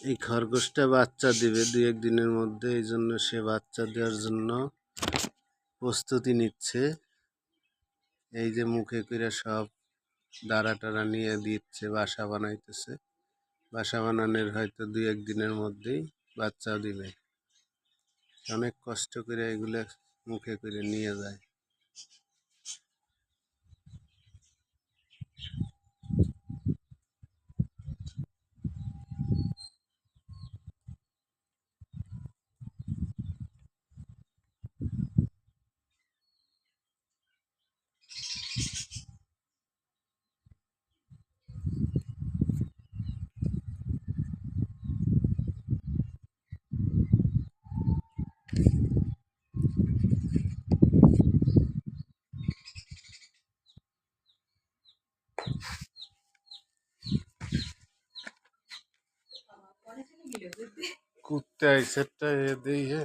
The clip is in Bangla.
এই খরগোশটা বাচ্চা দিবে 2-1 দিনের মধ্যে, এই জন্য সে বাচ্চা দেওয়ার জন্য প্রস্তুতি নিচ্ছে। এই যে মুখে করে সব দাঁড়া টাড়া নিয়ে দিচ্ছে, বাসা বানাইতেছে। বাসা বানানোর হয়তো 2-1 দিনের মধ্যেই বাচ্চা দিবে। অনেক কষ্ট করে এগুলো মুখে করে নিয়ে যায়। कुत्ते ऐसे ये दी है।